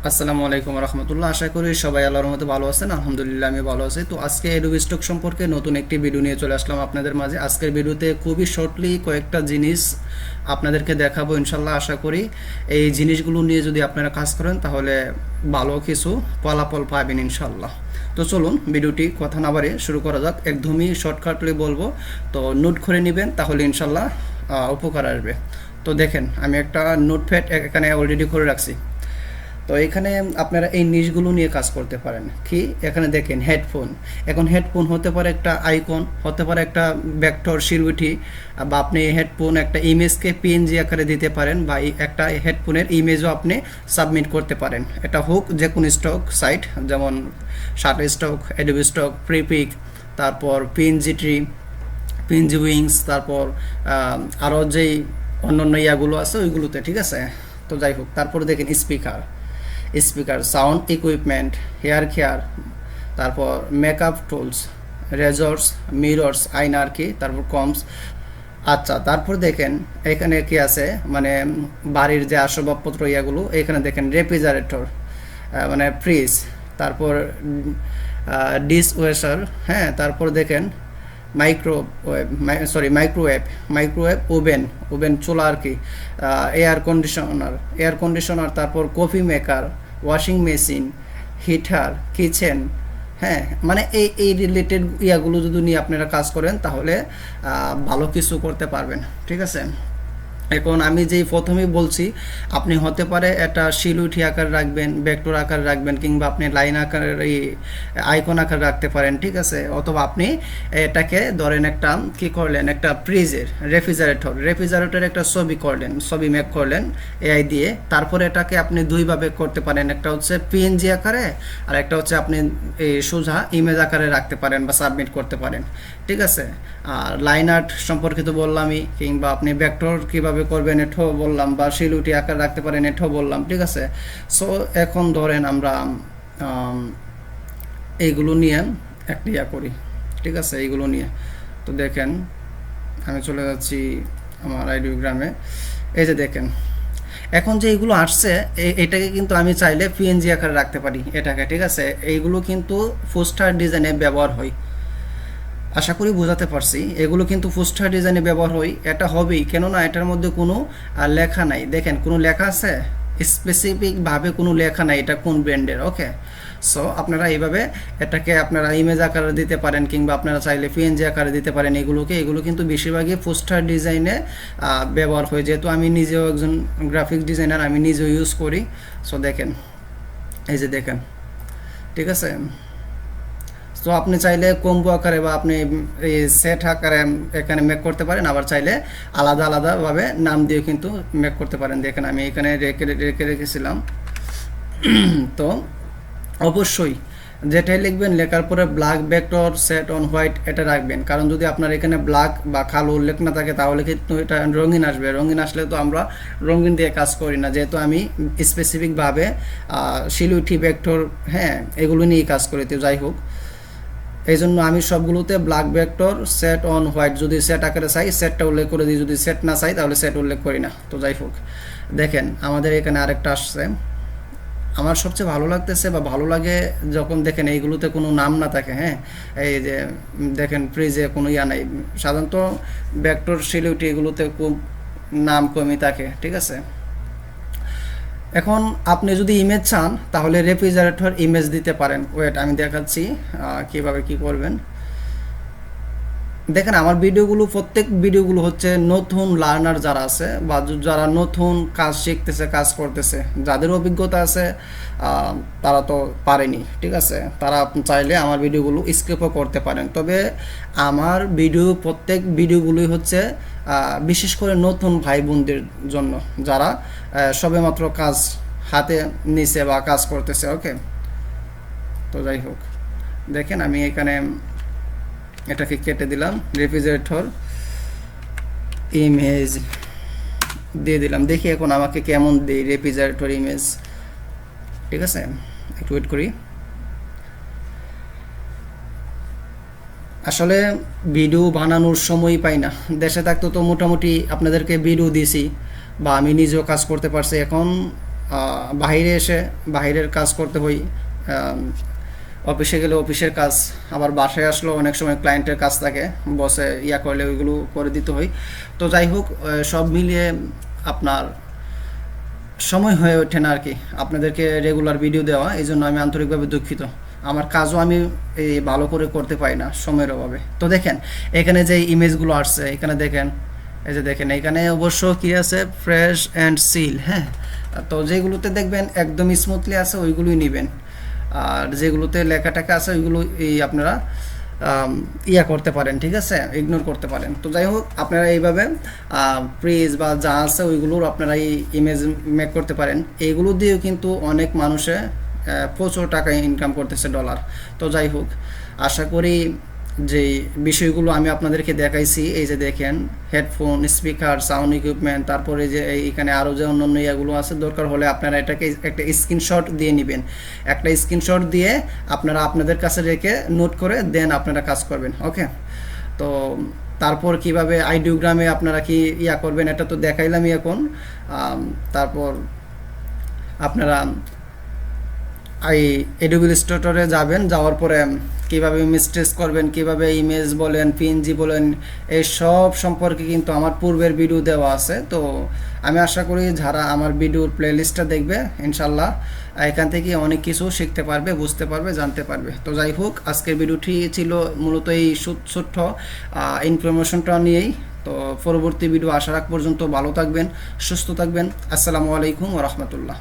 আসসালামু আলাইকুম রহমতুল্লাহ। আশা করি সবাই আল্লাহর মতো ভালো আছেন। আলহামদুলিল্লাহ আমি ভালো আছি। তো আজকে অ্যাডোবি স্টক সম্পর্কে নতুন একটি ভিডিও নিয়ে চলে আসলাম আপনাদের মাঝে। আজকের ভিডিওতে খুবই শর্টলি কয়েকটা জিনিস আপনাদেরকে দেখাবো ইনশাল্লাহ। আশা করি এই জিনিসগুলো নিয়ে যদি আপনারা কাজ করেন তাহলে ভালো কিছু ফলাফল পাবেন ইনশাল্লাহ। তো চলুন ভিডিওটি কথা না বাড়িয়ে শুরু করা যাক। একদমই শর্টকাটলি বলবো, তো নোট করে নেবেন তাহলে ইনশাল্লাহ উপকার আসবে। তো দেখেন, আমি একটা নোটপ্যাড এখানে অলরেডি করে রাখছি। তো এখানে আপনারা এই নিশগুলো নিয়ে কাজ করতে পারেন। কি এখানে দেখেন হেডফোন। এখন হেডফোন হতে পারে একটা আইকন, হতে পারে একটা ভেক্টর সিকিউরিটি, বা আপনি হেডফোন একটা ইমেজকে পিএনজি আকারে দিতে পারেন, বা একটা হেডফোনের ইমেজও আপনি সাবমিট করতে পারেন। এটা হোক যে কোনো স্টক সাইট, যেমন শাটার স্টক, অ্যাডোবি স্টক, প্রিপিক, তারপর পিএনজি ট্রি, পিএনজি উইংস, তারপর আরও যেই অন্যান্য ইয়াগুলো আছে ওইগুলোতে, ঠিক আছে। তো যাই হোক, তারপর দেখেন speaker, sound equipment, hair care, তারপর মেকআপ টুলস, রেজর্স, মিরর্স, আয়না আর কি, তারপর কমস। আচ্ছা, তারপর দেখেন এখানে কি আছে, মানে বাড়ির যে আসবাবপত্র ইয়াগুলো, এখানে দেখেন রেফ্রিজারেটর, মানে ফ্রিজ, তারপর ডিশ ওয়াশার, হ্যাঁ, তারপর দেখেন মাইক্রোওয়েভ ওভেন চুলা আর কি, এয়ার কন্ডিশনার, তারপর coffee maker, washing machine, heater, kitchen. হ্যাঁ, মানে এই রিলেটেড ইয়াগুলো যদি নিয়ে আপনারা কাজ করেন তাহলে ভালো কিছু করতে পারবেন, ঠিক আছে। এখন আমি যেই প্রথমেই বলছি, আপনি হতে পারে একটা শিলুঠি আকার রাখবেন, ভেক্টর আকার রাখবেন, কিংবা আপনি লাইন আকার, এই আইকন আকার রাখতে পারেন, ঠিক আছে। অথবা আপনি এটাকে ধরেন একটা কি করলেন, একটা ফ্রিজের রেফ্রিজারেটর একটা ছবি করলেন, ছবি মেক করলেন এআই দিয়ে। তারপরে এটাকে আপনি দুইভাবে করতে পারেন, একটা হচ্ছে পিএনজি আকারে, আর একটা হচ্ছে আপনি এই সোজা ইমেজ আকারে রাখতে পারেন বা সাবমিট করতে পারেন, ঠিক আছে। আর লাইন আর্ট সম্পর্কে তো বললামই, কিংবা আপনি ভেক্টর কিভাবে করবেন এটাও বললাম, বা শিলুটি আকার রাখতে পারেন এটাও বললাম, ঠিক আছে। সো এখন ধরেন আমরা এইগুলো নিয়ে একটা ইয়া করি, ঠিক আছে, এইগুলো নিয়ে। তো দেখেন, আমি চলে যাচ্ছি আমার আইডিওগ্রামে। এই যে দেখেন, এখন যে এইগুলো আসছে, এটাকে কিন্তু আমি চাইলে পিএনজি আকারে রাখতে পারি এটাকে, ঠিক আছে। এইগুলো কিন্তু পোস্টার ডিজাইনে ব্যবহার হয়। আশা করি বোঝাতে পারছি। এগুলো কিন্তু পোস্টার ডিজাইনে ব্যবহার হয়। এটা হবেই, কেননা এটার মধ্যে কোনো লেখা নাই। দেখেন, কোনো লেখা আছে? স্পেসিফিকভাবে কোনো লেখা নাই এটা কোন ব্র্যান্ডের। ওকে, সো আপনারা এইভাবে এটাকে আপনারা ইমেজ আকারে দিতে পারেন, কিংবা আপনারা চাইলে পিএনজি আকারে দিতে পারেন। এগুলো কিন্তু বেশিরভাগই পোস্টার ডিজাইনে ব্যবহার হয়। যেহেতু আমি নিজেও একজন গ্রাফিক ডিজাইনার, আমি নিজেও ইউজ করি। সো দেখেন, এই যে দেখেন, ঠিক আছে। তো আপনি চাইলে কম্বো আকারে বা আপনি এই সেট আকারে এখানে মেক করতে পারেন, আবার চাইলে আলাদা আলাদাভাবে নাম দিয়ে কিন্তু মেক করতে পারেন। দেখেন, আমি এখানে রেখেছিলাম। তো অবশ্যই যেটাই লিখবেন, লেখার পরে black vector set on white এটা রাখবেন। কারণ যদি আপনার এখানে ব্ল্যাক বা কালো উল্লেখ না থাকে তাহলে কিন্তু এটা রঙিন আসবে। রঙিন আসলে তো আমরা রঙিন দিয়ে কাজ করি না, যেহেতু আমি স্পেসিফিকভাবে শিলুটি ভেক্টর, হ্যাঁ, এগুলো নিয়েই কাজ করি। তো যাই হোক, এই জন্য আমি সবগুলোতে black vector set on white, যদি সেট আকারে চাই সেটটা উল্লেখ করে দিই, যদি সেট না চাই তাহলে সেট উল্লেখ করি না। তো যাই হোক, দেখেন আমাদের এখানে আরেকটা আসছে। আমার সবচেয়ে ভালো লাগতেছে বা ভালো লাগে যখন দেখেন এইগুলোতে কোনো নাম না থাকে। হ্যাঁ, এই যে দেখেন ফ্রিজে কোনো ইয়া নাই। সাধারণত ভেক্টর সিলিউটি এগুলোতে খুব নাম কমই থাকে, ঠিক আছে। এখন আপনি যদি ইমেজ চান তাহলে রেফ্রিজারেটর ইমেজ দিতে পারেন। ওয়েট, আমি দেখাচ্ছি কিভাবে কি করবেন। দেখেন, আমার প্রত্যেক ভিডিওগুলো হচ্ছে নতুন লার্নার যারা আছে, বা যারা নতুন কাজ শিখতেছে, কাজ করতেছে, যাদের অভিজ্ঞতা আছে তারা তো পারেনি, ঠিক আছে। তারা চাইলে আমার ভিডিওগুলো স্কিপও করতে পারেন। তবে আমার প্রত্যেক ভিডিওগুলোই হচ্ছে বিশেষ করে নতুন ভাই বোনদের জন্য, যারা সবেমাত্র কাজ হাতে নিছে বা কাজ করতেছে। ওকে, তো যাই হোক, দেখেন আমি এখানে এটাকে কেটে দিলাম, রেফ্রিজারেটর ইমেজ দিয়ে দিলাম। দেখি এখন আমাকে কেমন দেয় রেফ্রিজারেটর ইমেজ, ঠিক আছে। একটু ওয়েট করি। আসলে ভিডিও বানানোর সময় পাই না। দেশে থাকতে তো মোটামুটি আপনাদেরকে ভিডিও দিয়েছি, বা আমি নিজেও কাজ করতে পারছি। এখন বাইরে এসে বাইরের কাজ করতে হয়, অফিসে গেলে অফিসের কাজ, আবার বাসায় আসলেও অনেক সময় ক্লায়েন্টের কাজ থাকে, বসে করলে ওইগুলো করে দিতে হয়। তো যাই হোক, সব মিলিয়ে আপনার সময় হয়ে ওঠে না আর কি আপনাদেরকে রেগুলার ভিডিও দেওয়া। এই জন্য আমি আন্তরিকভাবে দুঃখিত। আমার কাজও আমি এই ভালো করে করতে পারি না সময়ের অভাবে। তো দেখেন এখানে যে ইমেজগুলো আসছে, এখানে দেখেন, এই যে দেখেন এখানে অবশ্য কি আছে, ফ্রেশ অ্যান্ড সিল, হ্যাঁ। তো যেগুলোতে দেখবেন একদম স্মুথলি আছে ওইগুলোই নেবেন, আর যেগুলোতে লেখা টাকা আছে ওইগুলো আপনারা করতে পারেন, ঠিক আছে, ইগনোর করতে পারেন। তো যাই হোক, আপনারা এইভাবে প্রেজ বা যা আছে ওইগুলোর আপনারা এই ইমেজ মেক করতে পারেন। এইগুলো দিয়েও কিন্তু অনেক মানুষে প্রচুর টাকা ইনকাম করতেছে, ডলার। তো যাই হোক, আশা করি যে বিষয়গুলো আমি আপনাদেরকে দেখাইছি, এই যে দেখেন হেডফোন, স্পিকার, সাউন্ড ইকুইপমেন্ট, তারপরে যে এখানে আরও যে অন্যান্য ইয়াগুলো আছে, দরকার হলে আপনারা এটাকে একটা স্ক্রিনশট দিয়ে নেবেন। একটা স্ক্রিনশট দিয়ে আপনারা আপনাদের কাছে রেখে নোট করে দেন আপনারা কাজ করবেন, ওকে। তো তারপর কিভাবে আইডিওগ্রামে আপনারা কি করবেন এটা তো দেখাইলামই এখন। তারপর আপনারা এই এডোবি ইলাস্ট্রেটরে যাবেন, যাওয়ার পরে কীভাবে ইমেজ ট্রেস করবেন, কীভাবে ইমেজ বলেন, পিএনজি বলেন, এই সব সম্পর্কে কিন্তু আমার পূর্বের ভিডিও দেওয়া আছে। তো আমি আশা করি যারা আমার ভিডিওর প্লেলিস্টটা দেখবে, ইনশাল্লাহ এখান থেকে অনেক কিছু শিখতে পারবে, বুঝতে পারবে, জানতে পারবে। তো যাই হোক, আজকের ভিডিওটি ছিল মূলত এই ছোট্ট ইনফরমেশনটা নিয়েই। তো পরবর্তী ভিডিও আসার আগ পর্যন্ত ভালো থাকবেন, সুস্থ থাকবেন। আসসালামু আলাইকুম ওয়া রাহমাতুল্লাহ।